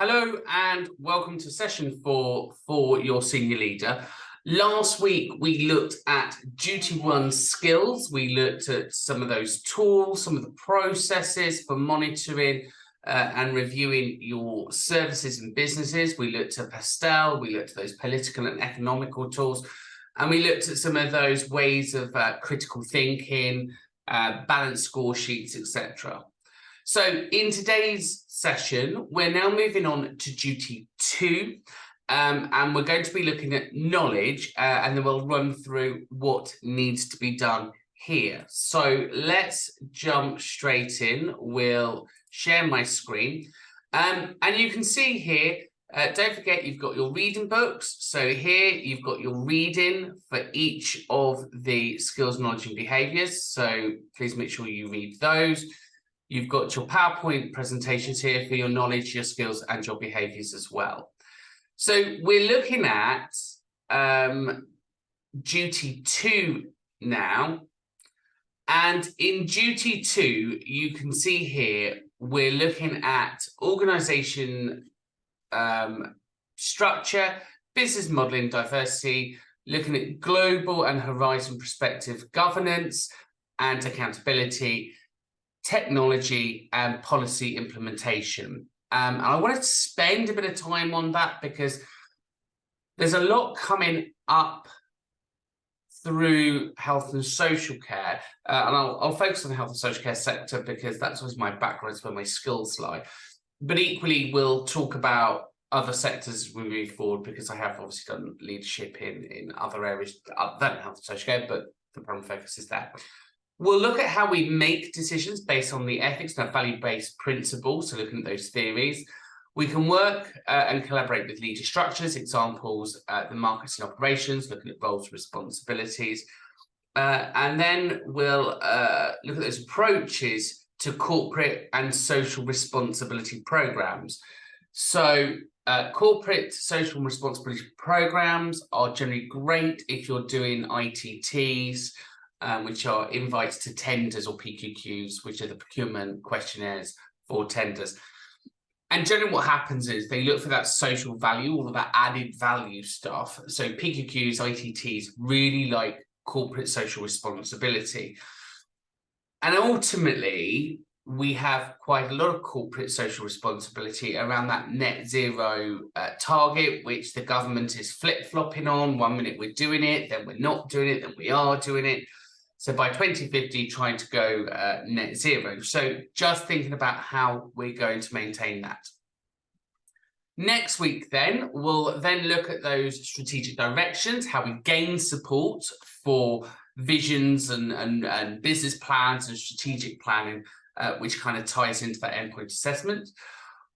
Hello and welcome to session 4 for your senior leader. Last week we looked at duty 1 skills. We looked at some of those tools, some of the processes for monitoring and reviewing your services and businesses. We looked at Pastel, we looked at those political and economical tools, and we looked at some of those ways of critical thinking, balanced score sheets, etc. So in today's session, we're now moving on to duty 2, and we're going to be looking at knowledge, and then we'll run through what needs to be done here. So let's jump straight in. We'll share my screen, and you can see here, don't forget you've got your reading books. So here you've got your reading for each of the skills, knowledge and behaviours. So please make sure you read those. You've got your PowerPoint presentations here for your knowledge, your skills, and your behaviours as well. So we're looking at duty 2 now. And in duty 2, you can see here, we're looking at organisation structure, business modelling, diversity, looking at global and horizon perspective governance and accountability, technology and policy implementation. And I wanted to spend a bit of time on that because there's a lot coming up through health and social care. And I'll focus on the health and social care sector because that's always my background, it's where my skills lie. But equally, we'll talk about other sectors as we move forward because I have obviously done leadership in other areas other than health and social care, but the primary focus is there. We'll look at how we make decisions based on the ethics and value-based principles, so looking at those theories. We can work and collaborate with leader structures, examples, the markets and operations, looking at roles and responsibilities. And then we'll look at those approaches to corporate and social responsibility programs. So corporate social responsibility programs are generally great if you're doing ITTs, which are invites to tenders, or PQQs, which are the procurement questionnaires for tenders. And generally what happens is they look for that social value, all of that added value stuff. So PQQs, ITTs really like corporate social responsibility. And ultimately, we have quite a lot of corporate social responsibility around that net zero target, which the government is flip-flopping on. 1 minute we're doing it, then we're not doing it, then we are doing it. So by 2050, trying to go net zero. So just thinking about how we're going to maintain that. Next week, then, we'll then look at those strategic directions, how we gain support for visions and business plans and strategic planning, which kind of ties into that endpoint assessment.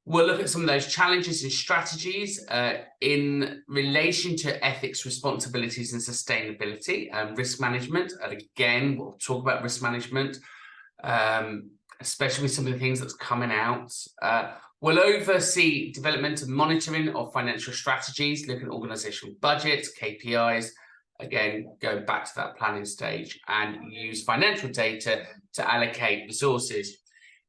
We'll look at some of those challenges and strategies in relation to ethics, responsibilities and sustainability and risk management. And again, we'll talk about risk management, especially with some of the things that's coming out. We'll oversee development and monitoring of financial strategies, looking at organizational budgets, KPIs, again, going back to that planning stage, and use financial data to allocate resources.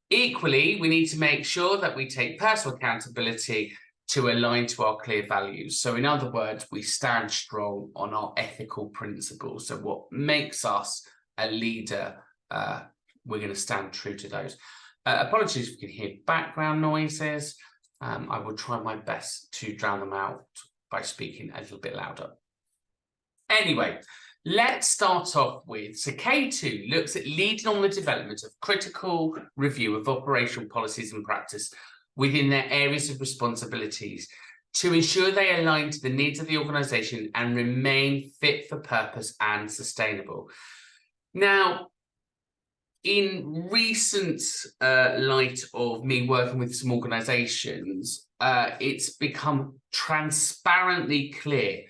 Equally, we need to make sure that we take personal accountability to align to our clear values. So in other words, we stand strong on our ethical principles. So what makes us a leader, we're going to stand true to those. Apologies if you can hear background noises. I will try my best to drown them out by speaking a little bit louder. Anyway, let's start off with, so K2 looks at leading on the development of critical review of operational policies and practice within their areas of responsibilities to ensure they align to the needs of the organisation and remain fit for purpose and sustainable. Now, in recent light of me working with some organisations, it's become transparently clear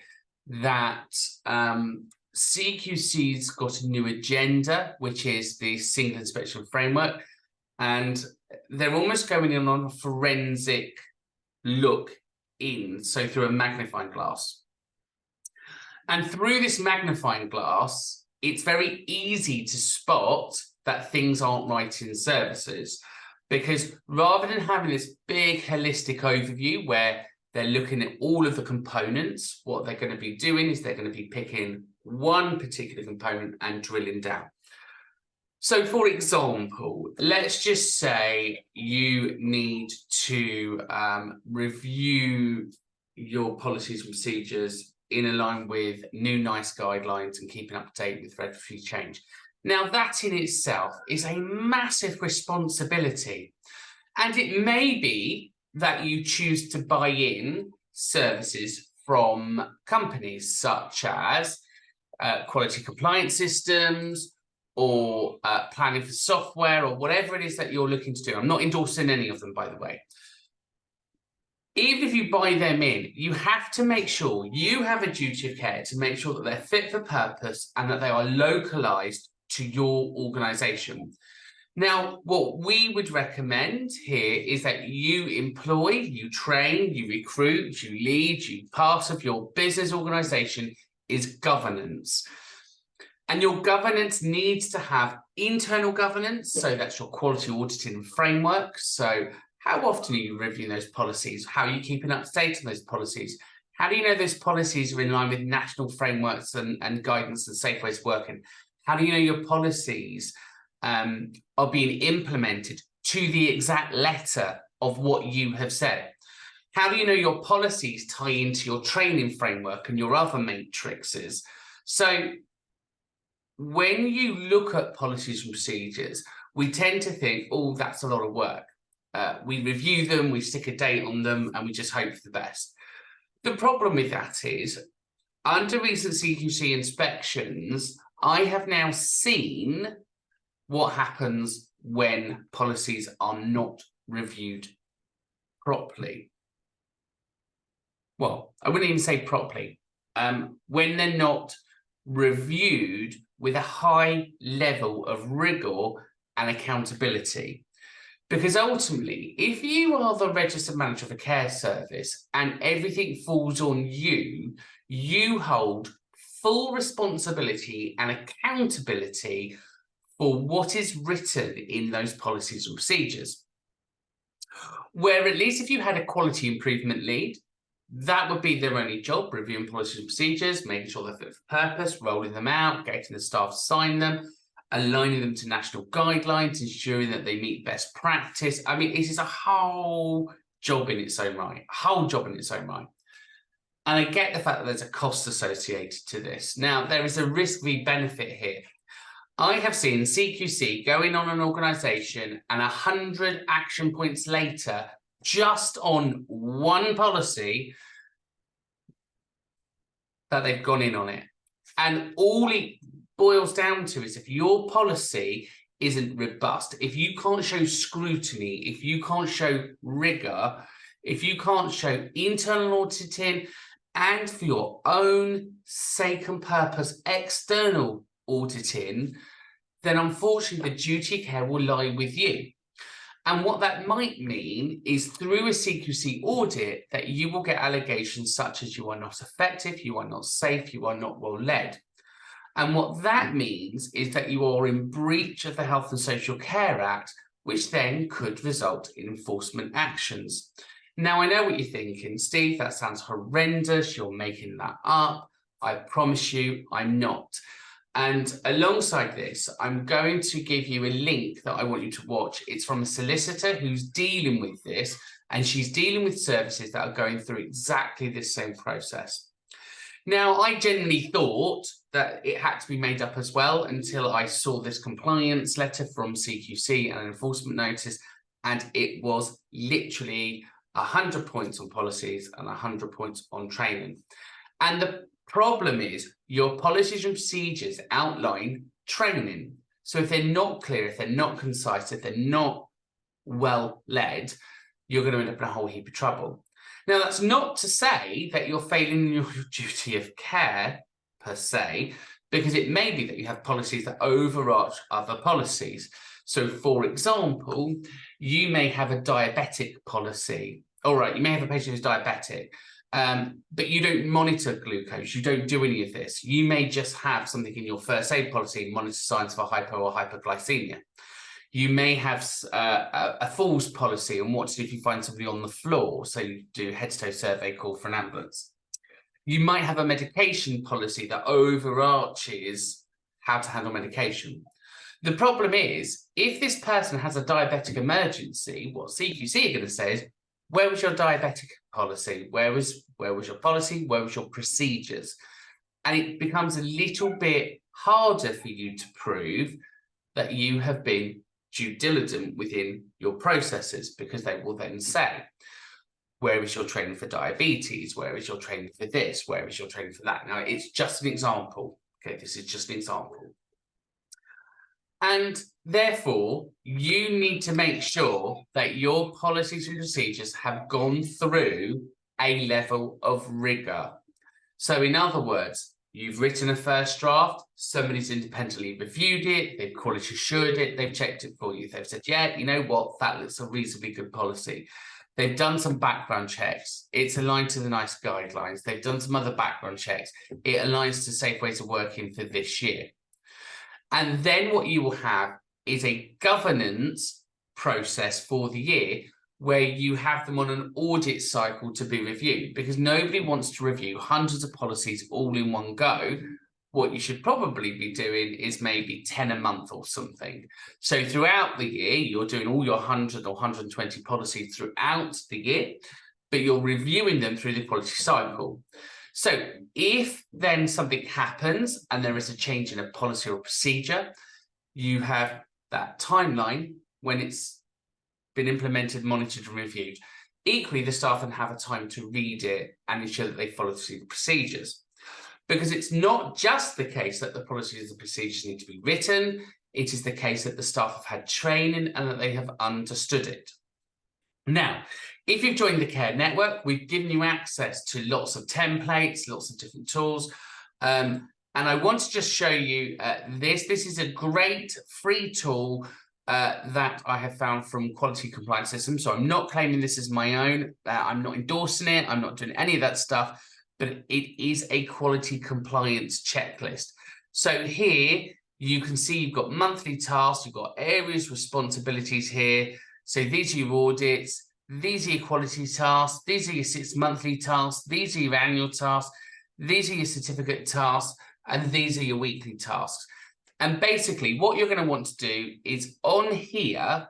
that CQC's got a new agenda, which is the single inspection framework, and they're almost going in on a forensic look in, so through a magnifying glass. And through this magnifying glass, it's very easy to spot that things aren't right in services, Because rather than having this big holistic overview where they're looking at all of the components, what they're going to be doing is they're going to be picking one particular component and drilling down. So, for example, let's just say you need to review your policies and procedures in line with new NICE guidelines and keeping up to date with regulatory change. Now, that in itself is a massive responsibility. And it may be that you choose to buy in services from companies such as quality compliance systems, or planning for software, or whatever it is that you're looking to do. I'm not endorsing any of them, by the way. Even if you buy them in, you have to make sure you have a duty of care to make sure that they're fit for purpose and that they are localized to your organization. Now, what we would recommend here is that you employ, you train, you recruit, you lead, part of your business organization is governance. And your governance needs to have internal governance. So that's your quality auditing framework. So how often are you reviewing those policies? How are you keeping up to date on those policies? How do you know those policies are in line with national frameworks and guidance and safe ways of working? How do you know your policies are being implemented to the exact letter of what you have said? How do you know your policies tie into your training framework and your other matrices? So when you look at policies and procedures, we tend to think, oh, that's a lot of work. We review them, we stick a date on them, and we just hope for the best. The problem with that is, under recent CQC inspections, I have now seen what happens when policies are not reviewed properly. Well, I wouldn't even say properly. When they're not reviewed with a high level of rigor and accountability. Because ultimately, if you are the registered manager of a care service and everything falls on you, you hold full responsibility and accountability for what is written in those policies and procedures. Where at least if you had a quality improvement lead, that would be their only job, reviewing policies and procedures, making sure they're fit for purpose, rolling them out, getting the staff to sign them, aligning them to national guidelines, ensuring that they meet best practice. I mean, it is a whole job in its own right, And I get the fact that there's a cost associated to this. Now, there is a risk v benefit here. I have seen CQC going on an organisation and 100 action points later, just on one policy, that they've gone in on it. And all it boils down to is if your policy isn't robust, if you can't show scrutiny, if you can't show rigor, if you can't show internal auditing, and for your own sake and purpose, external auditing, then unfortunately the duty of care will lie with you. And what that might mean is through a CQC audit that you will get allegations such as you are not effective, you are not safe, you are not well led. And what that means is that you are in breach of the Health and Social Care Act, which then could result in enforcement actions. Now, I know what you're thinking, Steve, that sounds horrendous, you're making that up. I promise you, I'm not. And alongside this, I'm going to give you a link that I want you to watch. It's from a solicitor who's dealing with this, and she's dealing with services that are going through exactly this same process. Now, I genuinely thought that it had to be made up as well until I saw this compliance letter from CQC and an enforcement notice, and it was literally 100 points on policies and 100 points on training. And the problem is your policies and procedures outline training. So if they're not clear, if they're not concise, if they're not well led, you're going to end up in a whole heap of trouble. Now, that's not to say that you're failing in your duty of care per se, because it may be that you have policies that overarch other policies. So, for example, you may have a diabetic policy. All right, you may have a patient who's diabetic, but you don't monitor glucose. You don't do any of this. You may just have something in your first aid policy, monitor signs for hypo or hyperglycemia. You may have a falls policy on what to do if you find somebody on the floor. So you do head-to-toe survey, call for an ambulance. You might have a medication policy that overarches how to handle medication. The problem is, if this person has a diabetic emergency, what CQC are going to say is, where was your diabetic policy? Where was your policy? Where was your procedures? And it becomes a little bit harder for you to prove that you have been due diligent within your processes, because they will then say, where is your training for diabetes? Where is your training for this? Where is your training for that? Now, it's just an example. Okay, this is just an example. And therefore, you need to make sure that your policies and procedures have gone through a level of rigor. So in other words, you've written a first draft, somebody's independently reviewed it, they've quality assured it, they've checked it for you. They've said, yeah, you know what, that looks a reasonably good policy. They've done some background checks. It's aligned to the NICE guidelines. They've done some other background checks. It aligns to safe ways of working for this year. And then what you will have is a governance process for the year where you have them on an audit cycle to be reviewed, because nobody wants to review hundreds of policies all in one go. What you should probably be doing is maybe 10 a month or something. So throughout the year, you're doing all your 100 or 120 policies throughout the year, but you're reviewing them through the quality cycle. So if then something happens and there is a change in a policy or procedure, you have that timeline when it's been implemented, monitored and reviewed. Equally, the staff then have a time to read it and ensure that they follow through the procedures. Because it's not just the case that the policies and procedures need to be written, it is the case that the staff have had training and that they have understood it. Now, if you've joined the Care Network, we've given you access to lots of templates, lots of different tools. And I want to just show you this. This is a great free tool that I have found from Quality Compliance Systems. So I'm not claiming this as my own. I'm not endorsing it. I'm not doing any of that stuff. But it is a quality compliance checklist. So here you can see you've got monthly tasks, you've got areas, responsibilities here. So these are your audits, these are your quality tasks, these are your 6 monthly tasks, these are your annual tasks, these are your certificate tasks, and these are your weekly tasks. And basically what you're going to want to do is on here,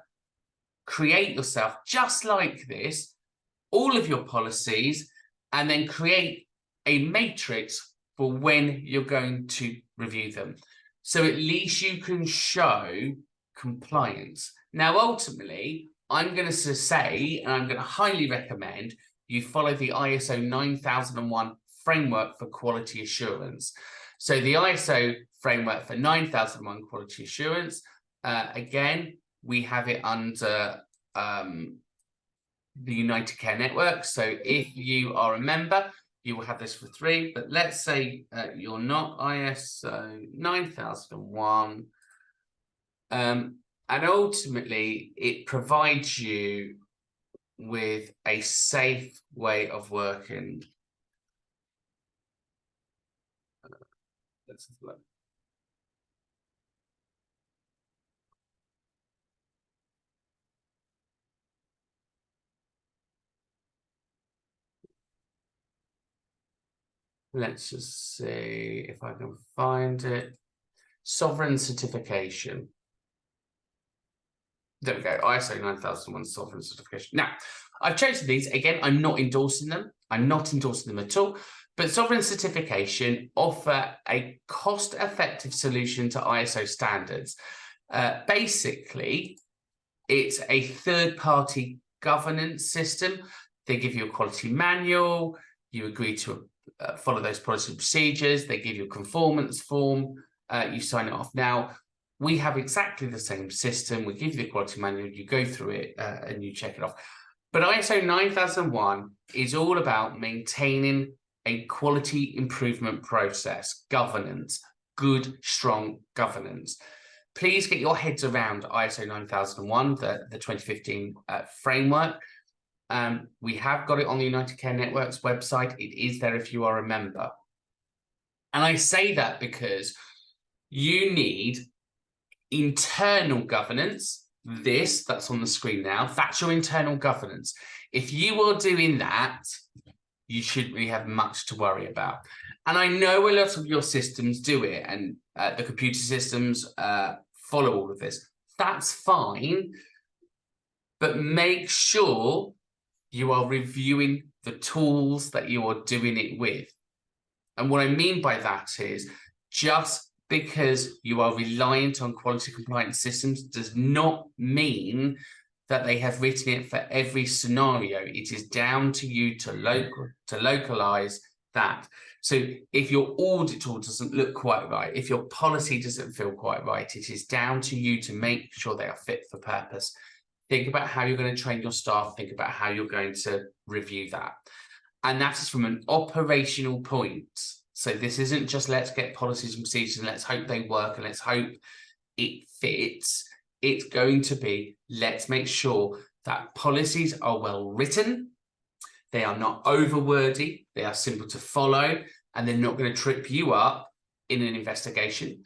create yourself just like this, all of your policies, and then create a matrix for when you're going to review them. So at least you can show compliance. Now, ultimately, I'm going to say, and I'm going to highly recommend you follow the ISO 9001 framework for quality assurance. So the ISO framework for 9001 quality assurance, again, we have it under the United Care Network. So if you are a member, you will have this for 3, but let's say you're not ISO 9001. And ultimately, it provides you with a safe way of working. Let's have a look. Let's just see if I can find it. Sovereign certification. There we go, ISO 9001 sovereign certification. Now, I've chosen these. Again, I'm not endorsing them. I'm not endorsing them at all. But sovereign certification offer a cost-effective solution to ISO standards. Basically, it's a third-party governance system. They give you a quality manual. You agree to follow those policy and procedures. They give you a conformance form. You sign it off. Now, we have exactly the same system. We give you the quality manual, you go through it and you check it off. But ISO 9001 is all about maintaining a quality improvement process, governance, good, strong governance. Please get your heads around ISO 9001, the 2015 framework. We have got it on the United Care Network's website. It is there if you are a member. And I say that because you need internal governance this that's on the screen now, that's your internal governance. If you are doing that, you shouldn't really have much to worry about. And I know a lot of your systems do it, and the computer systems follow all of this. That's fine, but make sure you are reviewing the tools that you are doing it with. And what I mean by that is, just because you are reliant on quality compliance systems does not mean that they have written it for every scenario. It is down to you to localize that. So if your audit tool doesn't look quite right, if your policy doesn't feel quite right, it is down to you to make sure they are fit for purpose. Think about how you're going to train your staff. Think about how you're going to review that. And that is from an operational point. So this isn't just let's get policies and procedures and let's hope they work and let's hope it fits. It's going to be, let's make sure that policies are well written, they are not overwordy, they are simple to follow, and they're not going to trip you up in an investigation.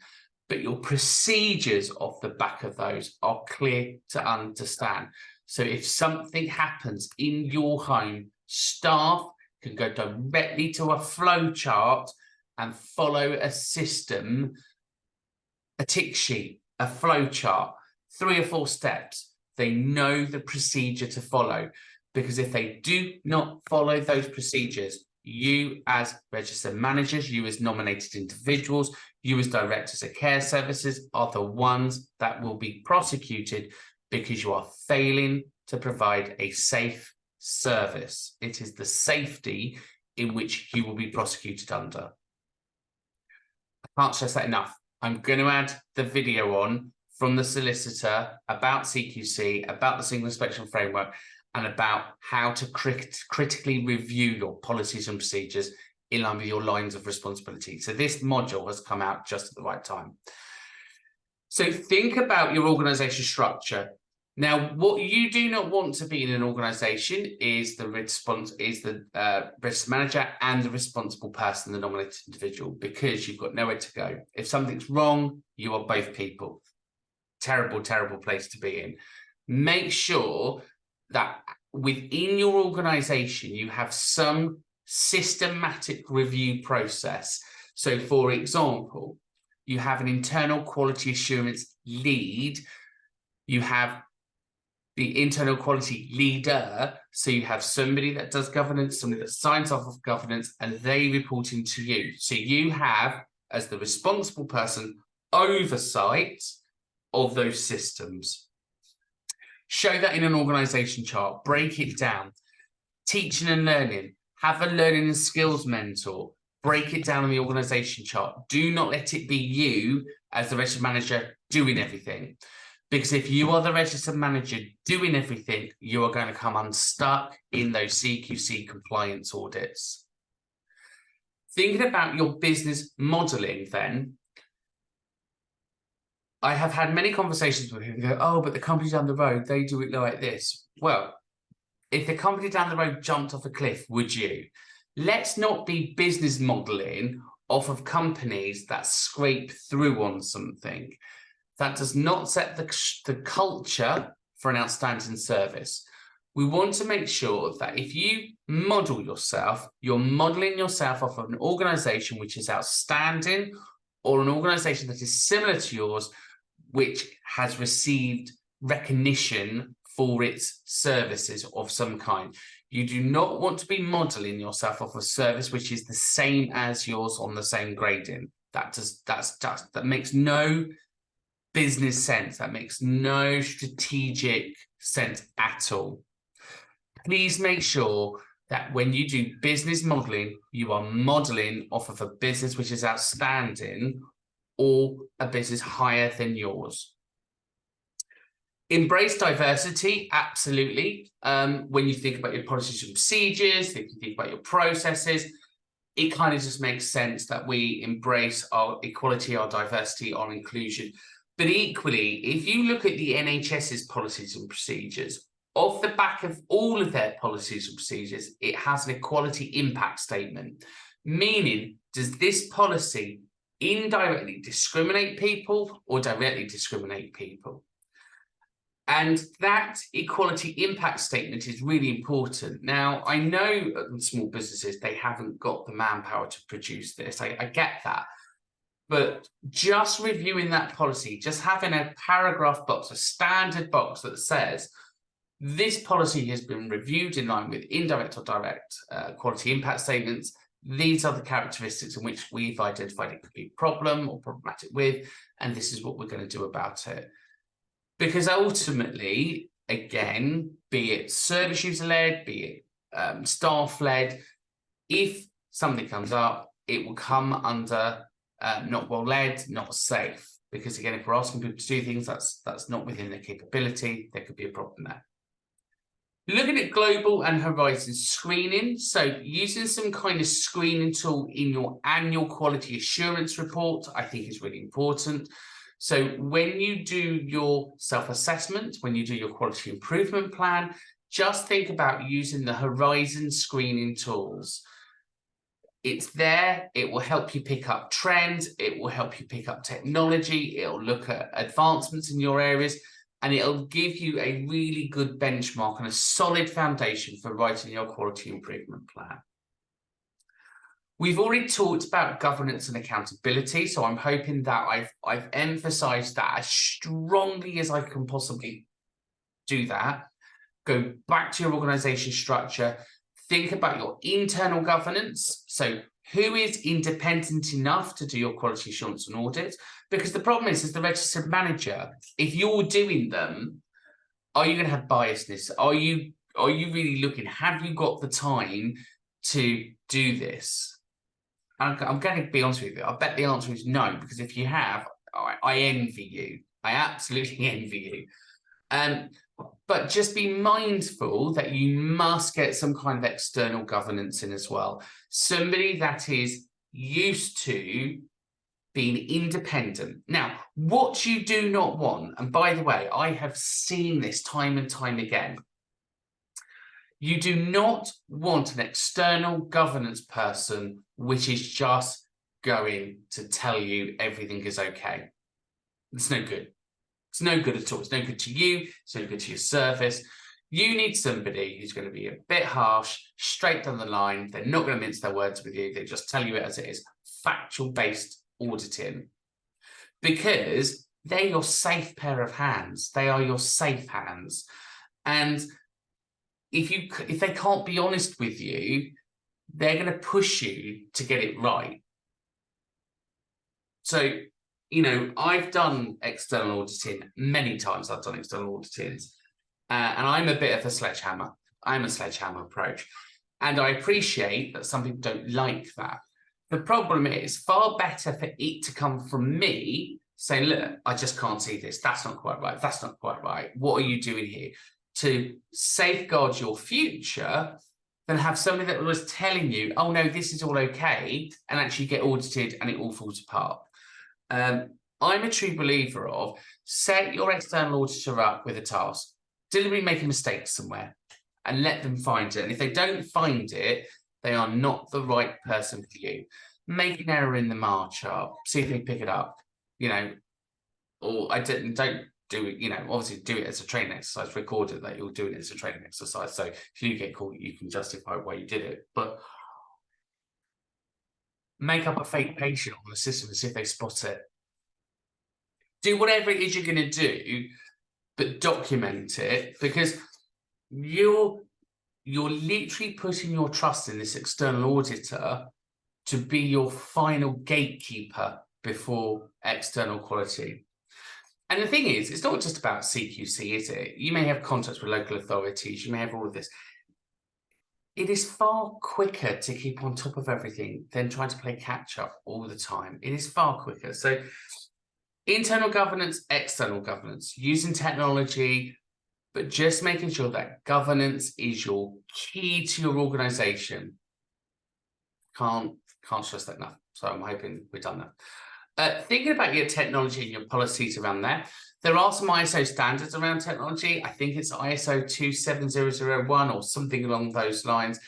But your procedures off the back of those are clear to understand. So if something happens in your home, staff can go directly to a flow chart and follow a system, a tick sheet, a flow chart, 3 or 4 steps. They know the procedure to follow, because if they do not follow those procedures, you as registered managers, you as nominated individuals, you as directors of care services are the ones that will be prosecuted because you are failing to provide a safe service. It is the safety in which you will be prosecuted under. I can't stress that enough. I'm going to add the video on from the solicitor about CQC, about the single inspection framework, and about how to critically review your policies and procedures in line with your lines of responsibility. So this module has come out just at the right time. So think about your organisation structure. Now, what you do not want to be in an organisation is the registered manager and the responsible person, the nominated individual, because you've got nowhere to go. If something's wrong, you are both people. Terrible, terrible place to be in. Make sure that within your organisation, you have some systematic review process. So, for example, you have an internal quality assurance lead, you have the internal quality leader, so you have somebody that does governance, somebody that signs off of governance, and they report into you. So you have, as the responsible person, oversight of those systems. Show that in an organisation chart, break it down. Teaching and learning, have a learning and skills mentor, break it down on the organisation chart. Do not let it be you as the registered manager doing everything. Because if you are the registered manager doing everything, you are going to come unstuck in those CQC compliance audits. Thinking about your business modelling then, I have had many conversations with people who go, oh, but the company down the road, they do it like this. Well, if the company down the road jumped off a cliff, would you? Let's not be business modelling off of companies that scrape through on something. That does not set the culture for an outstanding service. We want to make sure that if you model yourself, you're modeling yourself off of an organisation which is outstanding, or an organisation that is similar to yours, which has received recognition for its services of some kind. You do not want to be modelling yourself off a service which is the same as yours on the same grading. That makes no business sense. That makes no strategic sense at all. Please make sure that when you do business modelling, you are modelling off of a business which is outstanding or a business higher than yours. Embrace diversity, absolutely. When you think about your policies and procedures, if you think about your processes, it kind of just makes sense that we embrace our equality, our diversity, our inclusion. But equally, if you look at the NHS's policies and procedures, off the back of all of their policies and procedures, it has an equality impact statement, meaning, does this policy indirectly discriminate people or directly discriminate people? And that equality impact statement is really important. Now, I know small businesses, they haven't got the manpower to produce this. I get that. But just reviewing that policy, just having a paragraph box, a standard box that says, this policy has been reviewed in line with indirect or direct quality impact statements. These are the characteristics in which we've identified it could be a problem or problematic with, and this is what we're going to do about it. Because ultimately, again, be it service user led, be it staff led, if something comes up, it will come under not well led, not safe. Because again, if we're asking people to do things that's not within their capability, there could be a problem there. Looking at global and horizon screening, so using some kind of screening tool in your annual quality assurance report, I think is really important. So when you do your self-assessment, when you do your quality improvement plan, just think about using the horizon screening tools. It's there, it will help you pick up trends, it will help you pick up technology, it'll look at advancements in your areas, and it'll give you a really good benchmark and a solid foundation for writing your quality improvement plan. We've already talked about governance and accountability, so I'm hoping that I've emphasised that as strongly as I can possibly do that. Go back to your organisation structure, think about your internal governance, so who is independent enough to do your quality assurance and audit? Because the problem is, as the registered manager, if you're doing them, are you going to have biasness? Are you really looking? Have you got the time to do this? I'm going to be honest with you. I bet the answer is no, because if you have, I envy you. I absolutely envy you. But just be mindful that you must get some kind of external governance in as well. Somebody that is used to being independent. Now, what you do not want, and by the way, I have seen this time and time again, you do not want an external governance person which is just going to tell you everything is okay. It's no good. It's no good at all. It's no good to you. It's no good to your service. You need somebody who's going to be a bit harsh, straight down the line. They're not going to mince their words with you. They just tell you it as it is. Factual-based auditing. Because they're your safe pair of hands. They are your safe hands. And if they can't be honest with you, they're going to push you to get it right. So, you know, I've done external auditing many times. I've done external auditing, and I'm a bit of a sledgehammer. I'm a sledgehammer approach, and I appreciate that some people don't like that. The problem is far better for it to come from me saying, look, I just can't see this. That's not quite right. That's not quite right. What are you doing here? To safeguard your future than have somebody that was telling you, oh no, this is all okay, and actually get audited and it all falls apart. I'm a true believer of set your external auditor up with a task, deliberately make a mistake somewhere and let them find it. And if they don't find it, they are not the right person for you. Make an error in the MAR chart, see if they pick it up, you know, or don't do it, you know, obviously do it as a training exercise, record it that you're doing it as a training exercise. So if you get caught, you can justify why you did it. But make up a fake patient on the system and see if they spot it. Do whatever it is you're going to do, but document it, because you're literally putting your trust in this external auditor to be your final gatekeeper before external quality. And the thing is, it's not just about CQC, is it? You may have contacts with local authorities, you may have all of this. It is far quicker to keep on top of everything than trying to play catch up all the time. It is far quicker. So internal governance, external governance, using technology, but just making sure that governance is your key to your organization. Can't stress that enough. So I'm hoping we've done that. Thinking about your technology and your policies around there are some ISO standards around technology. I think it's ISO 27001 or something along those lines.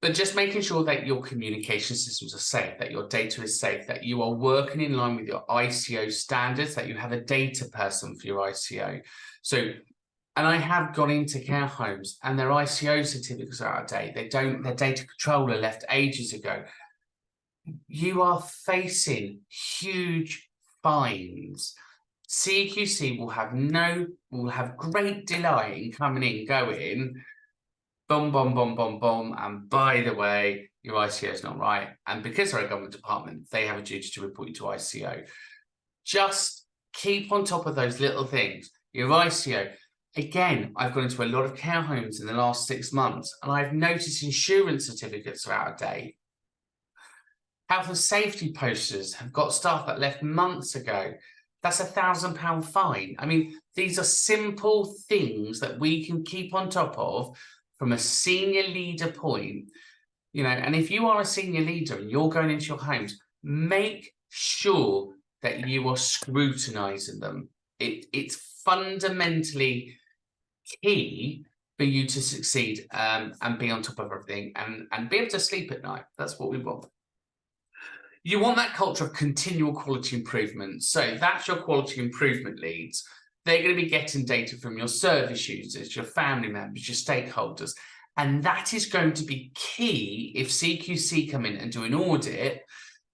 But just making sure that your communication systems are safe, that your data is safe, that you are working in line with your ICO standards, that you have a data person for your ICO. So, and I have gone into care homes and their ICO certificates are out of date. Their data controller left ages ago. You are facing huge fines. CQC will have great delight in coming in, going, boom, boom, boom, boom, boom. And by the way, your ICO is not right. And because they're a government department, they have a duty to report you to ICO. Just keep on top of those little things. Your ICO. Again, I've gone into a lot of care homes in the last 6 months, and I've noticed insurance certificates are out of date. Health and safety posters have got staff that left months ago. That's £1,000 fine. I mean, these are simple things that we can keep on top of from a senior leader point, you know. And if you are a senior leader and you're going into your homes, make sure that you are scrutinizing them. It's fundamentally key for you to succeed and be on top of everything and be able to sleep at night. That's what we want. You want that culture of continual quality improvement. So that's your quality improvement leads. They're going to be getting data from your service users, your family members, your stakeholders. And that is going to be key if CQC come in and do an audit,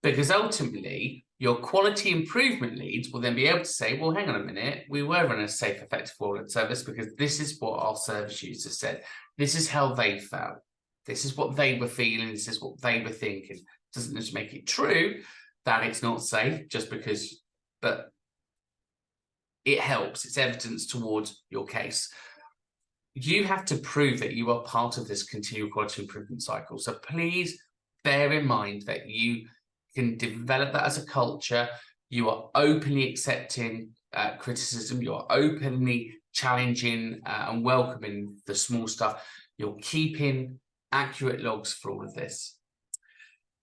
because ultimately your quality improvement leads will then be able to say, well, hang on a minute, we were running a safe, effective audit service because this is what our service users said. This is how they felt. This is what they were feeling. This is what they were thinking. Doesn't just make it true that it's not safe just because, but it helps. It's evidence towards your case. You have to prove that you are part of this continual quality improvement cycle. So please bear in mind that you can develop that as a culture. You are openly accepting criticism. You are openly challenging and welcoming the small stuff. You're keeping accurate logs for all of this.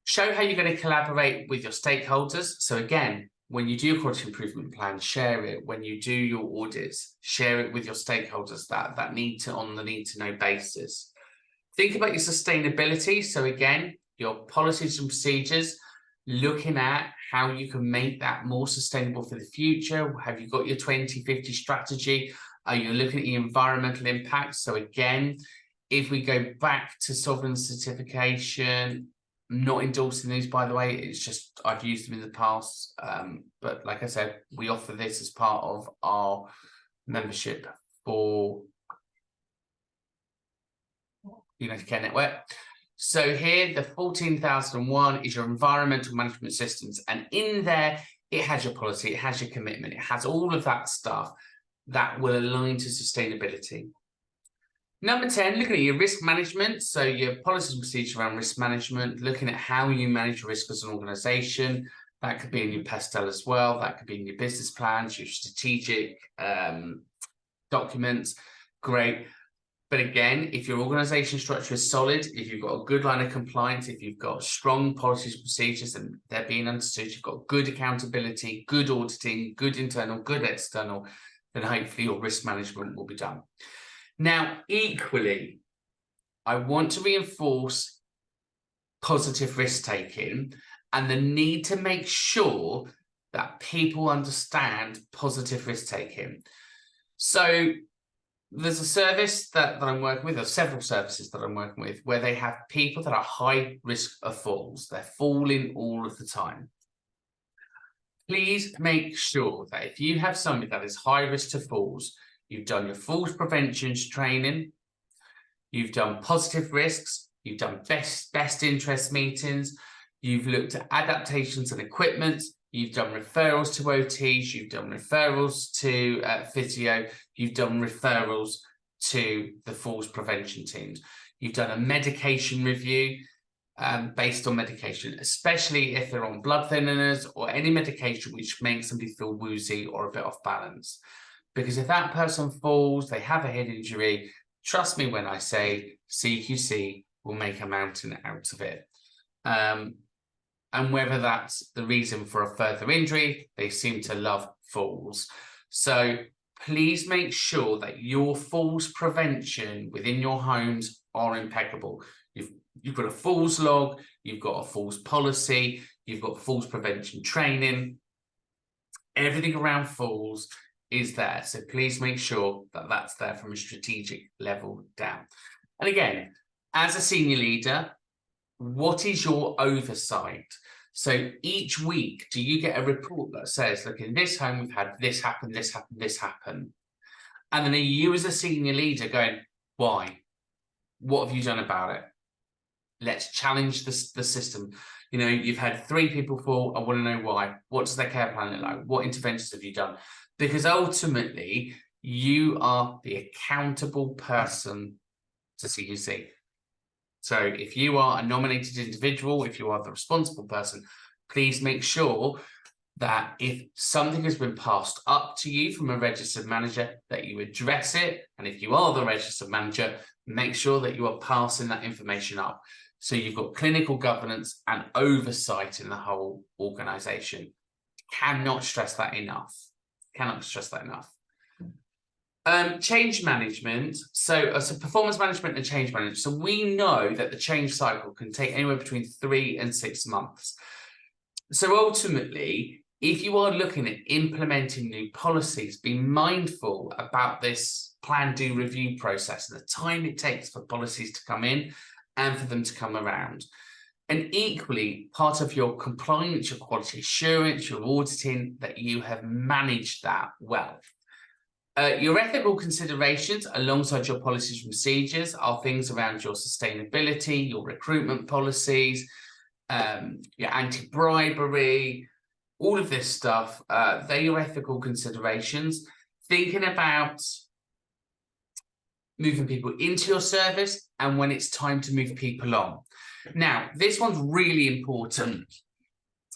Show how you're going to collaborate with your stakeholders. So again, when you do your quality improvement plan, share it. When you do your audits, share it with your stakeholders that need to, on the need to know basis. Think about your sustainability. So again, your policies and procedures, looking at how you can make that more sustainable for the future. Have you got your 2050 strategy? Are you looking at your environmental impact? So again, if we go back to sovereign certification, I'm not endorsing these, by the way, it's just I've used them in the past. But like I said, we offer this as part of our membership for United Care Network. So here, the 14,001 is your environmental management systems. And in there, it has your policy, it has your commitment, it has all of that stuff that will align to sustainability. Number 10, looking at your risk management. So your policies and procedures around risk management, looking at how you manage risk as an organization. That could be in your PESTEL as well. That could be in your business plans, your strategic documents. Great. But again, if your organization structure is solid, if you've got a good line of compliance, if you've got strong policies and procedures and they're being understood, you've got good accountability, good auditing, good internal, good external, then hopefully your risk management will be done. Now, equally, I want to reinforce positive risk-taking and the need to make sure that people understand positive risk-taking. So there's a service that I'm working with, or several services that I'm working with, where they have people that are high risk of falls. They're falling all of the time. Please make sure that if you have somebody that is high risk to falls, you've done your falls prevention training, you've done positive risks, you've done best interest meetings, you've looked at adaptations and equipment, you've done referrals to OTs, you've done referrals to physio, you've done referrals to the falls prevention teams. You've done a medication review based on medication, especially if they're on blood thinners or any medication which makes somebody feel woozy or a bit off balance. Because if that person falls, they have a head injury, trust me when I say CQC will make a mountain out of it. And whether that's the reason for a further injury, they seem to love falls. So please make sure that your falls prevention within your homes are impeccable. You've got a falls log, you've got a falls policy, you've got falls prevention training. Everything around falls is there. So please make sure that that's there from a strategic level down. And again, as a senior leader, what is your oversight? So each week, do you get a report that says, look, in this home, we've had this happen, this happen, this happen. And then are you as a senior leader going, why? What have you done about it? Let's challenge the system. You know, you've had 3 people fall. I want to know why. What does their care plan look like? What interventions have you done? Because ultimately, you are the accountable person to CQC. So if you are a nominated individual, if you are the responsible person, please make sure that if something has been passed up to you from a registered manager, that you address it. And if you are the registered manager, make sure that you are passing that information up. So you've got clinical governance and oversight in the whole organisation. Cannot stress that enough. Cannot stress that enough. Change management. So performance management and change management. So we know that the change cycle can take anywhere between 3 and 6 months. So ultimately, if you are looking at implementing new policies, be mindful about this plan, do, review process and the time it takes for policies to come in and for them to come around. And equally, part of your compliance, your quality assurance, your auditing, that you have managed that well. Your ethical considerations alongside your policies and procedures are things around your sustainability, your recruitment policies, your anti-bribery, all of this stuff. They're your ethical considerations. Thinking about moving people into your service and when it's time to move people on. Now, this one's really important.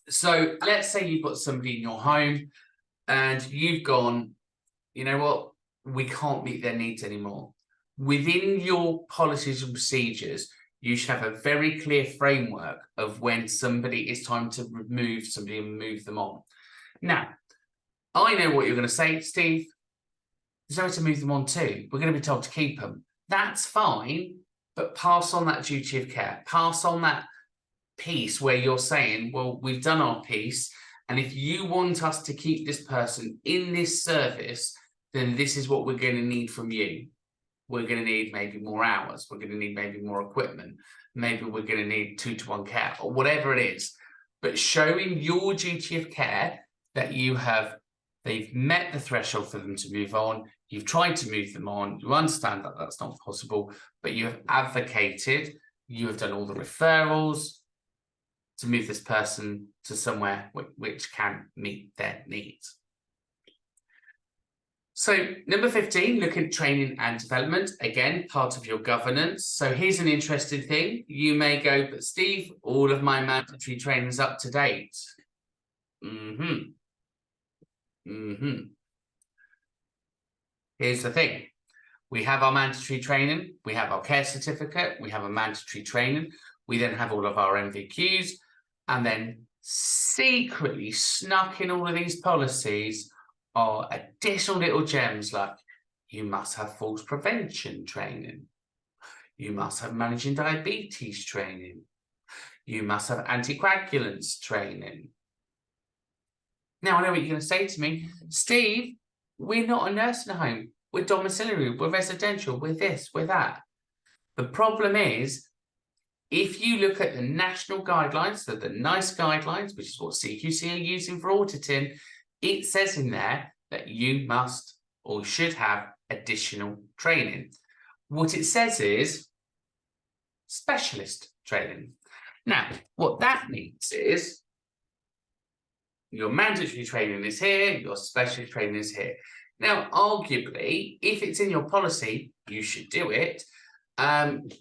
So let's say you've got somebody in your home and you've gone, you know what, we can't meet their needs anymore. Within your policies and procedures, you should have a very clear framework of when somebody is time to remove somebody and move them on. Now, I know what you're going to say, Steve. There's nowhere to move them on to. We're going to be told to keep them. That's fine, but pass on that duty of care. Pass on that piece where you're saying, well, we've done our piece, and if you want us to keep this person in this service, then this is what we're going to need from you. We're going to need maybe more hours. We're going to need maybe more equipment. Maybe we're going to need 2-to-1 care or whatever it is. But showing your duty of care that they've met the threshold for them to move on. You've tried to move them on. You understand that that's not possible, but you have advocated. You have done all the referrals to move this person to somewhere which can meet their needs. So number 15, look at training and development. Again, part of your governance. So here's an interesting thing. You may go, but Steve, all of my mandatory training is up to date. Here's the thing. We have our mandatory training. We have our care certificate. We have a mandatory training. We then have all of our MVQs. And then secretly snuck in all of these policies are additional little gems like you must have falls prevention training. You must have managing diabetes training. You must have anticoagulants training. Now, I know what you're going to say to me, Steve, we're not a nursing home. We're domiciliary, we're residential, we're this, we're that. The problem is, if you look at the national guidelines, the NICE guidelines, which is what CQC are using for auditing, it says in there that you must or should have additional training. What it says is specialist training. Now, what that means is your mandatory training is here, your specialist training is here. Now, arguably, if it's in your policy, you should do it. And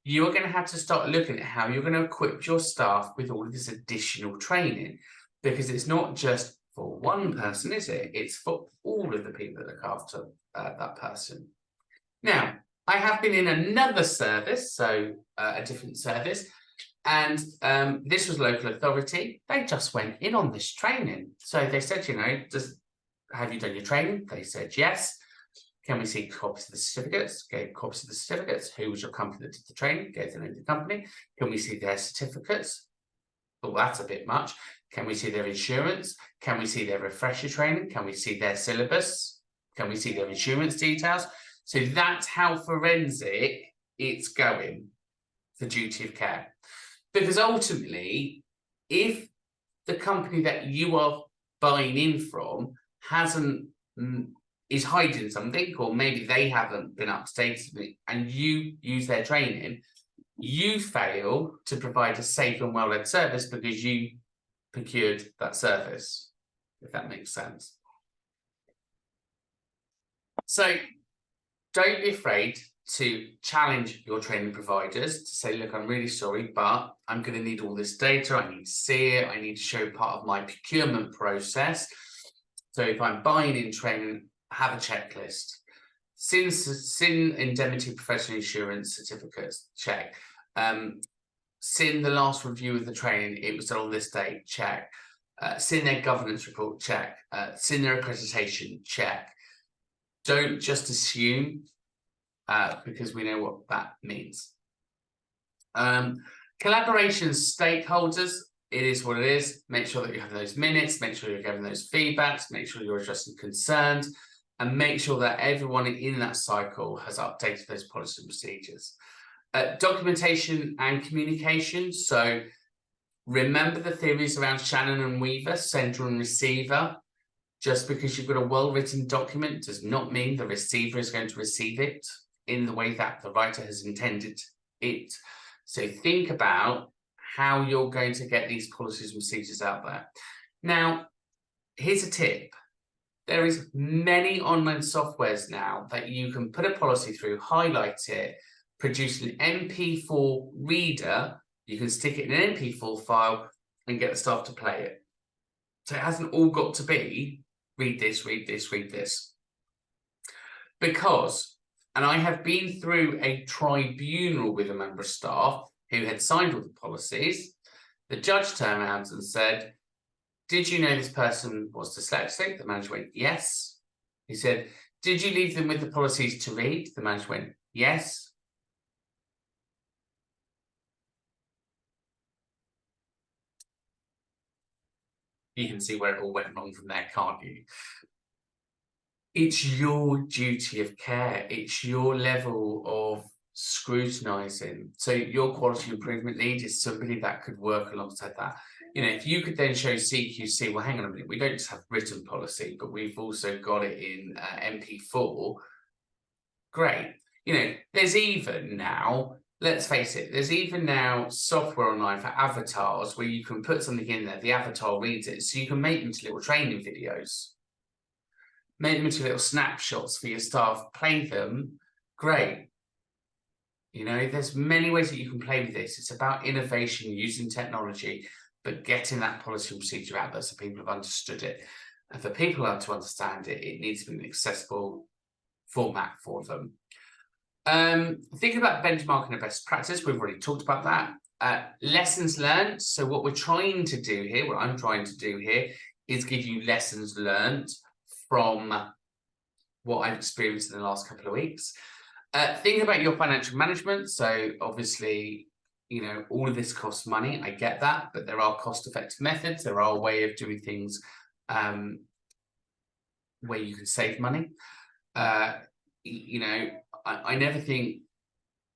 you're going to have to start looking at how you're going to equip your staff with all of this additional training, because it's not just for one person, is it? It's for all of the people that look after that person. Now, I have been in another service, so a different service, and this was local authority. They just went in on this training. So they said, you know, have you done your training? They said yes. Can we see copies of the certificates? Okay, copies of the certificates. Who was your company that did the training? Go to the name of the company. Can we see their certificates? Oh, that's a bit much. Can we see their insurance? Can we see their refresher training? Can we see their syllabus? Can we see their insurance details? So that's how forensic it's going, the duty of care. Because ultimately, if the company that you are buying in from is hiding something, or maybe they haven't been up to date and you use their training, you fail to provide a safe and well-led service because you procured that service, if that makes sense. So don't be afraid to challenge your training providers to say, look, I'm really sorry, but I'm going to need all this data. I need to see it. I need to show part of my procurement process. So if I'm buying in training, have a checklist. SIN indemnity professional insurance certificates, check. SIN the last review of the training, it was done on this date, check. SIN their governance report, check. SIN their accreditation, check. Don't just assume, because we know what that means. Collaboration stakeholders, it is what it is. Make sure that you have those minutes, make sure you're giving those feedbacks, make sure you're addressing concerns, and make sure that everyone in that cycle has updated those policies and procedures. Documentation and communication. So remember the theories around Shannon and Weaver, sender and receiver. Just because you've got a well-written document does not mean the receiver is going to receive it in the way that the writer has intended it. So think about how you're going to get these policies and procedures out there. Now, here's a tip. There is many online softwares now that you can put a policy through, highlight it, produce an MP4 reader. You can stick it in an MP4 file and get the staff to play it. So it hasn't all got to be read this, read this, read this. Because, and I have been through a tribunal with a member of staff who had signed all the policies. The judge turned around and said, did you know this person was dyslexic? The manager went, yes. He said, did you leave them with the policies to read? The manager went, yes. You can see where it all went wrong from there, can't you? It's your duty of care. It's your level of scrutinizing. So your quality improvement lead is somebody that could work alongside that. You know, if you could then show CQC, well, hang on a minute, we don't just have written policy, but we've also got it in MP4. Great. You know, there's even now, let's face it, there's even now software online for avatars where you can put something in there, the avatar reads it, so you can make them into little training videos. Make them into little snapshots for your staff, play them, great. You know, there's many ways that you can play with this. It's about innovation, using technology, but getting that policy and procedure out there so people have understood it. And for people to understand it, it needs to be an accessible format for them. Thinking about benchmarking and best practice, we've already talked about that. Lessons learned. So what we're trying to do here, what I'm trying to do here, is give you lessons learned from what I've experienced in the last couple of weeks. Think about your financial management. So obviously, you know, all of this costs money. I get that, but there are cost-effective methods. There are a way of doing things where you can save money. You know, I never think,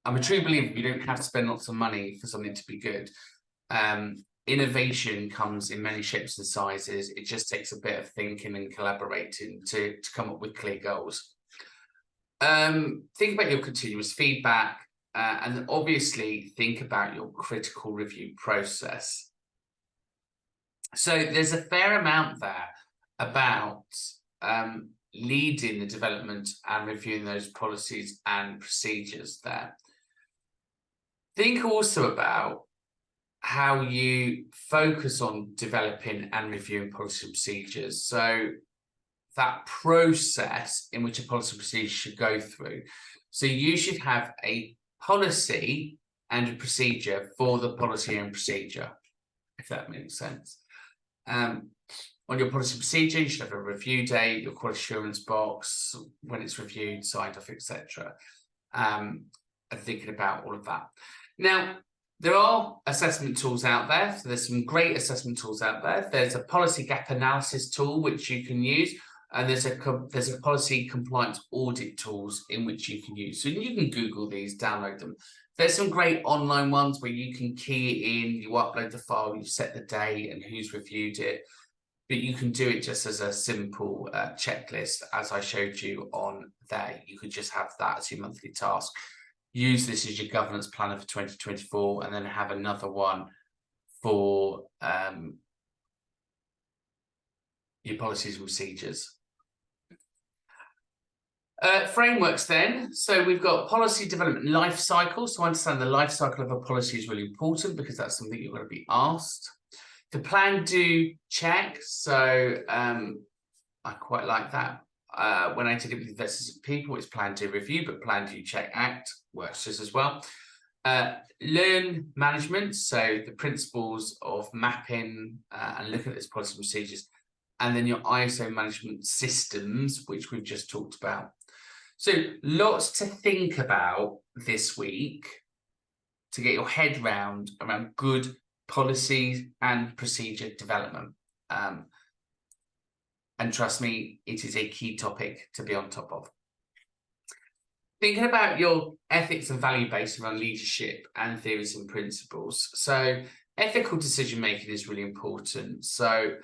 I'm a true believer you don't have to spend lots of money for something to be good. Innovation comes in many shapes and sizes. It just takes a bit of thinking and collaborating to come up with clear goals. Think about your continuous feedback, and then obviously think about your critical review process. So there's a fair amount there about leading the development and reviewing those policies and procedures there. Think also about how you focus on developing and reviewing policy and procedures. So that process in which a policy and procedure should go through. So you should have a policy and a procedure for the policy and procedure, if that makes sense. On your policy procedure, you should have a review date, your quality assurance box, when it's reviewed, signed off, etc. And thinking about all of that. Now, there are assessment tools out there. So there's some great assessment tools out there. There's a policy gap analysis tool which you can use, and there's a policy compliance audit tools in which you can use. So you can Google these, download them. There's some great online ones where you can key it in, you upload the file, you set the date and who's reviewed it. But you can do it just as a simple checklist, as I showed you on there. You could just have that as your monthly task. Use this as your governance planner for 2024, and then have another one for your policies and procedures. Frameworks then. So we've got policy development life cycle. So understand the life cycle of a policy is really important because that's something you're going to be asked. The plan, do, check. So I quite like that. When I did it with investors and people, it's plan, do, review, but plan, do, check, act works just as well. Learn management. So the principles of mapping and looking at this policy and procedures, and then your ISO management systems, which we've just talked about. So lots to think about this week to get your head around good policy and procedure development. And trust me, it is a key topic to be on top of. Thinking about your ethics and value base around leadership and theories and principles. So ethical decision making is really important. So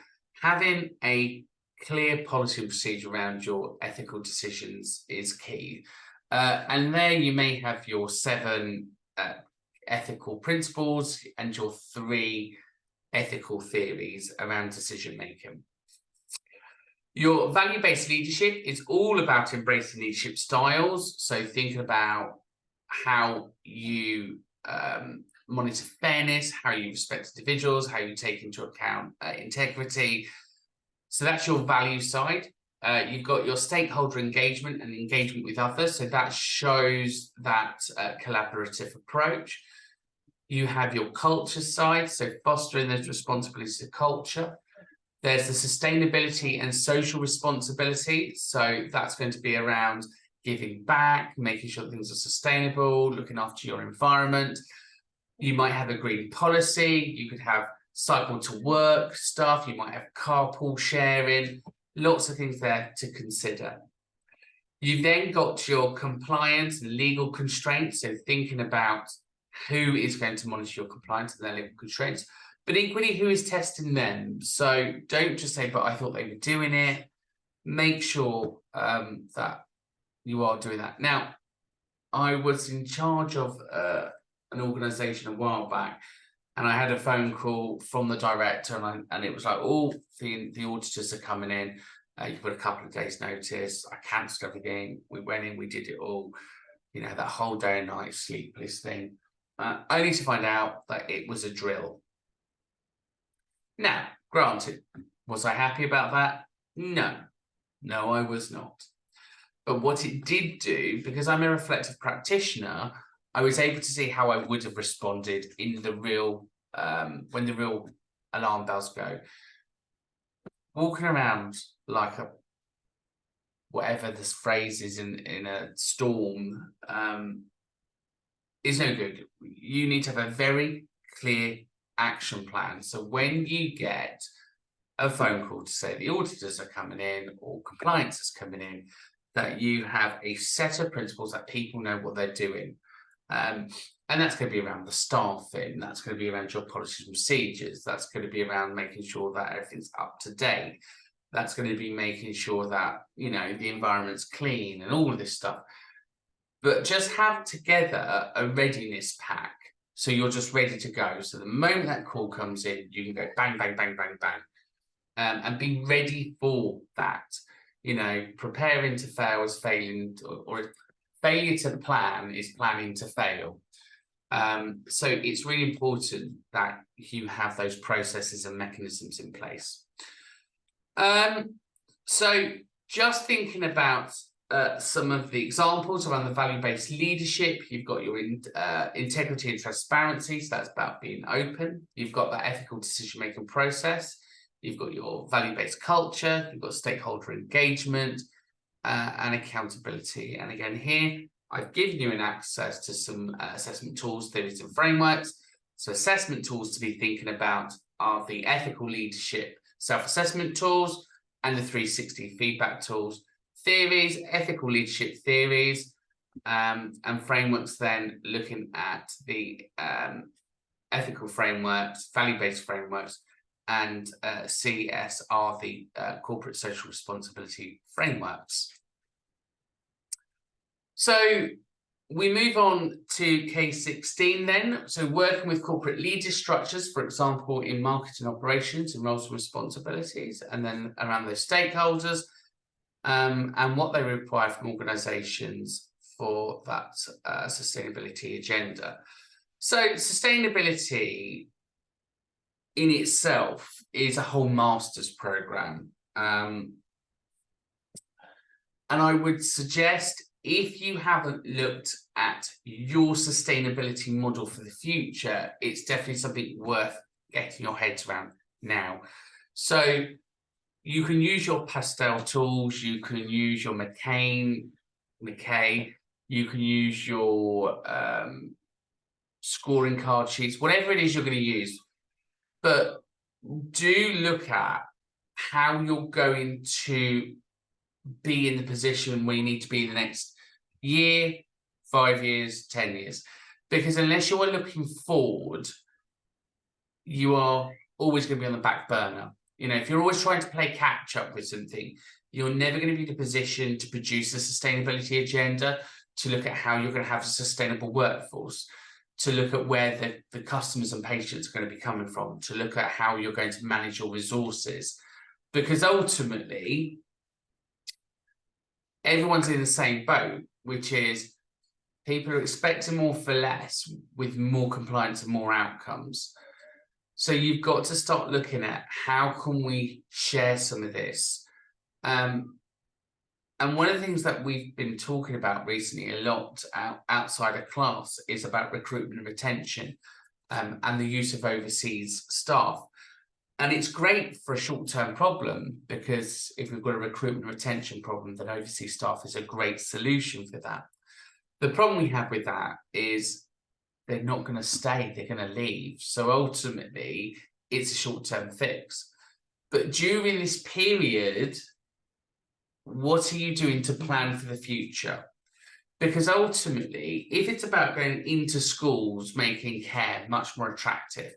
having a clear policy and procedure around your ethical decisions is key. And there you may have your 7 ethical principles and your 3 ethical theories around decision making. Your value-based leadership is all about embracing leadership styles. So thinking about how you monitor fairness, how you respect individuals, how you take into account integrity. So that's your value side. You've got your stakeholder engagement and engagement with others. So that shows that collaborative approach. You have your culture side, so fostering those responsibilities of culture. There's the sustainability and social responsibility. So that's going to be around giving back, making sure things are sustainable, looking after your environment. You might have a green policy. You could have cycle to work stuff. You might have carpool sharing. Lots of things there to consider. You've then got your compliance and legal constraints. So thinking about who is going to monitor your compliance and their legal constraints, but equally who is testing them. So don't just say, but I thought they were doing it. Make sure that you are doing that. Now, I was in charge of an organization a while back, and I had a phone call from the director, and it was like, oh, the auditors are coming in. You've got a couple of days' notice. I cancelled everything. We went in, we did it all. You know, that whole day and night sleepless thing. Only to find out that it was a drill. Now, granted, was I happy about that? No. No, I was not. But what it did do, because I'm a reflective practitioner, I was able to see how I would have responded in the real, when the real alarm bells go. Walking around like a, whatever this phrase is in a storm, is no good. You need to have a very clear action plan. So when you get a phone call to say the auditors are coming in or compliance is coming in, that you have a set of principles that people know what they're doing. And that's going to be around the staffing, that's going to be around your policies and procedures, that's going to be around making sure that everything's up to date, that's going to be making sure that, you know, the environment's clean and all of this stuff. But just have together a readiness pack, so you're just ready to go. So the moment that call comes in, you can go bang, bang, bang, bang, bang, and be ready for that. You know, preparing to fail is failing, or failure to plan is planning to fail. So it's really important that you have those processes and mechanisms in place. So just thinking about some of the examples around the value-based leadership, you've got your integrity and transparency, so that's about being open. You've got that ethical decision-making process. you've got your value-based culture, you've got stakeholder engagement, and accountability. And again, here, I've given you an access to some assessment tools, theories, and frameworks. So assessment tools to be thinking about are the ethical leadership self-assessment tools and the 360 feedback tools. Theories, ethical leadership theories, and frameworks then looking at the ethical frameworks, value-based frameworks, and CS are the corporate social responsibility frameworks. So we move on to case 16 then. So working with corporate leader structures, for example, in marketing operations and roles and responsibilities, and then around those stakeholders, and what they require from organizations for that sustainability agenda. So sustainability in itself is a whole master's program. And I would suggest, if you haven't looked at your sustainability model for the future, it's definitely something worth getting your heads around now. So you can use your pastel tools, you can use your McKay, you can use your scoring card sheets, whatever it is you're going to use. But do look at how you're going to be in the position where you need to be in the next year, 5 years, 10 years. Because unless you are looking forward, you are always going to be on the back burner. You know, if you're always trying to play catch up with something, you're never going to be in a position to produce a sustainability agenda, to look at how you're going to have a sustainable workforce, to look at where the customers and patients are going to be coming from, to look at how you're going to manage your resources. Because ultimately, everyone's in the same boat, which is people are expecting more for less with more compliance and more outcomes. So you've got to start looking at how can we share some of this. And one of the things that we've been talking about recently a lot outside of class is about recruitment and retention, and the use of overseas staff. And it's great for a short-term problem, because if we've got a recruitment and retention problem, then overseas staff is a great solution for that. The problem we have with that is they're not going to stay, they're going to leave. So ultimately, it's a short-term fix. But during this period, what are you doing to plan for the future? Because ultimately, if it's about going into schools, making care much more attractive,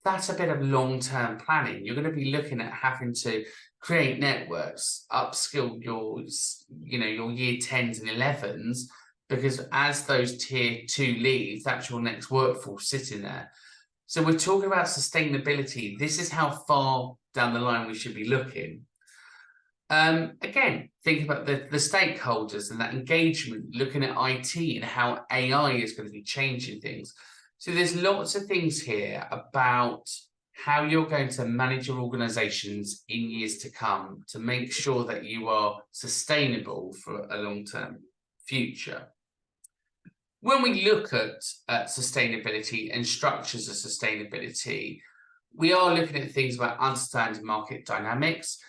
that's a bit of long-term planning. You're going to be looking at having to create networks, upskill your year 10s and 11s, because as those tier 2 leave, that's your next workforce sitting there. So we're talking about sustainability. This is how far down the line we should be looking. Again, think about the stakeholders and that engagement, looking at IT and how AI is going to be changing things. So there's lots of things here about how you're going to manage your organizations in years to come to make sure that you are sustainable for a long-term future. When we look at sustainability and structures of sustainability, we are looking at things about understanding market dynamics.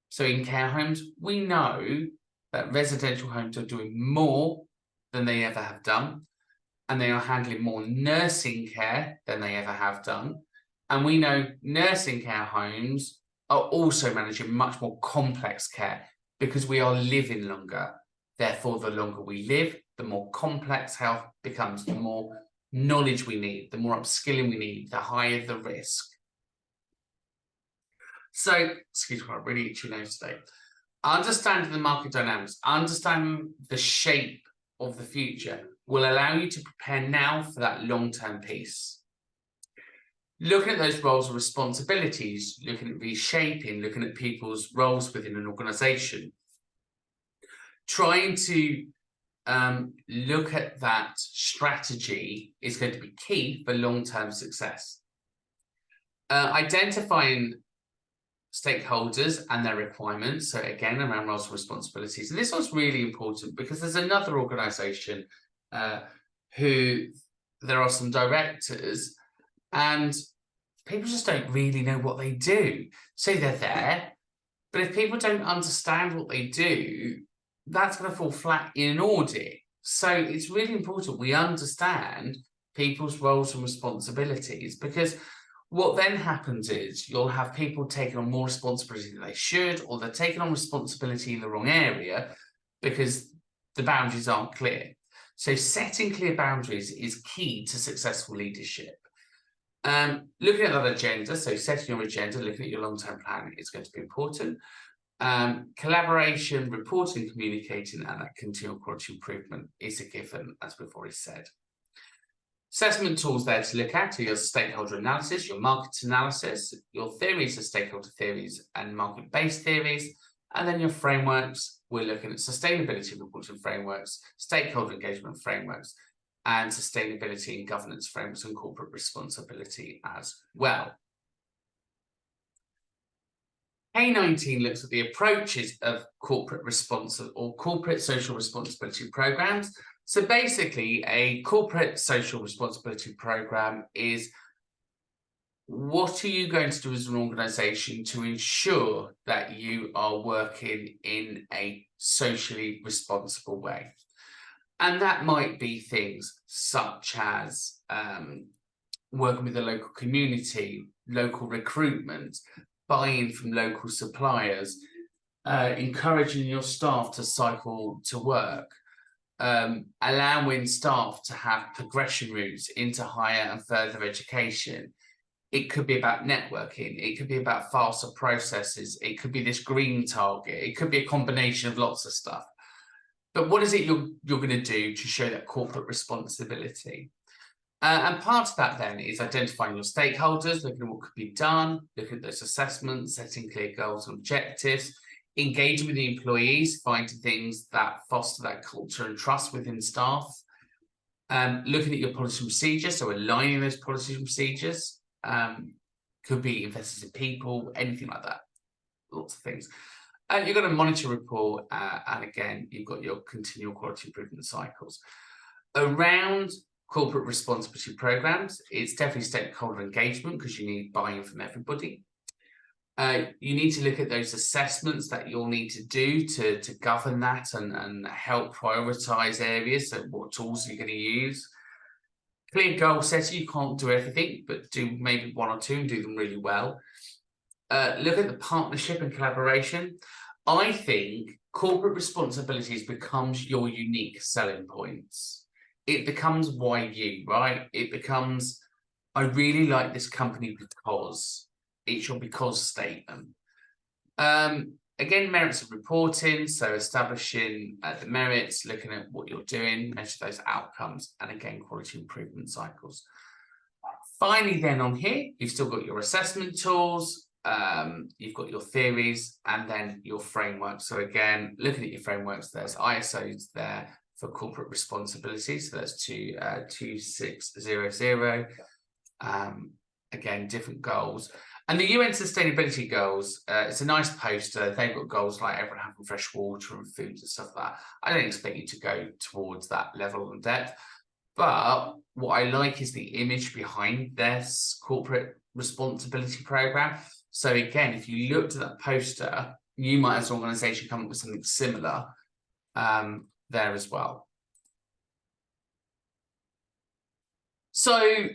So in care homes, we know that residential homes are doing more than they ever have done, and they are handling more nursing care than they ever have done. And we know nursing care homes are also managing much more complex care, because we are living longer. Therefore, the longer we live, the more complex health becomes, the more knowledge we need, the more upskilling we need, the higher the risk. So, excuse me, I'm really itchy nose today. Understanding the market dynamics, understanding the shape of the future will allow you to prepare now for that long-term piece. Looking at those roles and responsibilities, looking at reshaping, looking at people's roles within an organization, trying to look at that strategy is going to be key for long-term success. Identifying stakeholders and their requirements, so again around roles and responsibilities, and this one's really important because there's another organization who there are some directors, and people just don't really know what they do. So they're there, but if people don't understand what they do, that's going to fall flat in an audit. So it's really important we understand people's roles and responsibilities, because what then happens is you'll have people taking on more responsibility than they should, or they're taking on responsibility in the wrong area because the boundaries aren't clear. So setting clear boundaries is key to successful leadership. Looking at that agenda, so setting your agenda, looking at your long-term plan is going to be important. Collaboration, reporting, communicating, and that continual quality improvement is a given, as we've already said. Assessment tools there to look at are your stakeholder analysis, your market analysis, your theories of stakeholder theories and market-based theories, and then your frameworks. We're looking at sustainability reporting frameworks, stakeholder engagement frameworks, and sustainability and governance frameworks and corporate responsibility as well. K19 looks at the approaches of corporate social responsibility programs. So basically, a corporate social responsibility program is, what are you going to do as an organization to ensure that you are working in a socially responsible way? And that might be things such as working with the local community, local recruitment, buying from local suppliers, encouraging your staff to cycle to work, allowing staff to have progression routes into higher and further education. It could be about networking. It could be about faster processes. It could be this green target. It could be a combination of lots of stuff. But what is it you're going to do to show that corporate responsibility? And part of that then is identifying your stakeholders, looking at what could be done, looking at those assessments, setting clear goals and objectives, engaging with the employees, finding things that foster that culture and trust within staff, looking at your policy and procedures, so aligning those policies and procedures, could be investors in people, anything like that, lots of things. You've got a monitor report, and again, you've got your continual quality improvement cycles. Around corporate responsibility programs, it's definitely stakeholder engagement, because you need buy-in from everybody. You need to look at those assessments that you'll need to do to govern that and help prioritize areas. So what tools are you going to use? Clear goal setting. You can't do everything, but do maybe one or two and do them really well. Look at the partnership and collaboration. I think corporate responsibilities becomes your unique selling points. It becomes why you, right? It becomes, I really like this company because. It's your because statement. Again, merits of reporting, so establishing the merits, looking at what you're doing, measure those outcomes, and again, quality improvement cycles. Finally, then on here, you've still got your assessment tools, you've got your theories, and then your framework. So again, looking at your frameworks, there's ISOs there for corporate responsibility. So that's 2600. Again, different goals. And the UN Sustainability Goals, it's a nice poster. They've got goals like everyone having fresh water and food and stuff like that. I don't expect you to go towards that level of depth. But what I like is the image behind this corporate responsibility program. So again, if you looked at that poster, you might as an organization come up with something similar there as well. So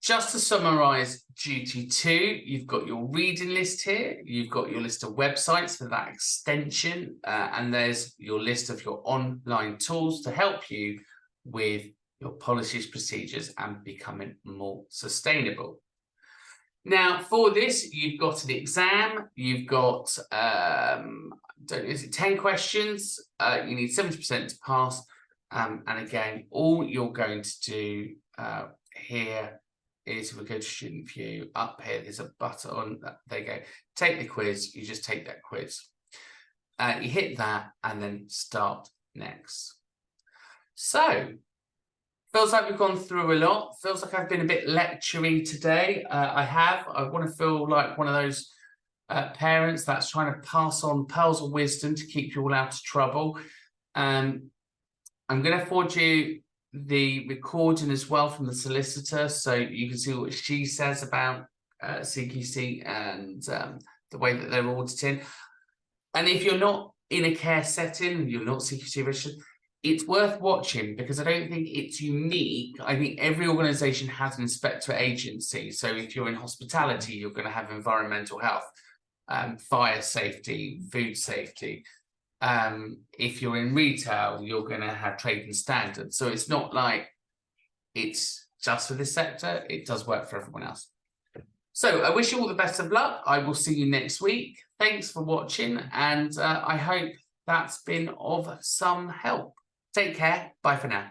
just to summarize duty 2, you've got your reading list here, you've got your list of websites for that extension, and there's your list of your online tools to help you with your policies, procedures, and becoming more sustainable. Now, for this, you've got an exam, you've got, is it 10 questions? You need 70% to pass, and again, all you're going to do here is, if we go to student view, up here there's a button, there you go, take the quiz. You just take that quiz, you hit that and then start next. So feels like we've gone through a lot, feels like I've been a bit lectury today. I want to feel like one of those parents that's trying to pass on pearls of wisdom to keep you all out of trouble. I'm going to forward you the recording as well from the solicitor, so you can see what she says about CQC and the way that they're auditing. And if you're not in a care setting, you're not CQC registered, it's worth watching because I don't think it's unique. I think every organisation has an inspector agency. So if you're in hospitality, you're going to have environmental health, fire safety, food safety. If you're in retail, you're going to have trade and standards. So it's not like it's just for this sector. It does work for everyone else. So I wish you all the best of luck. I will see you next week. Thanks for watching, and I hope that's been of some help. Take care. Bye for now.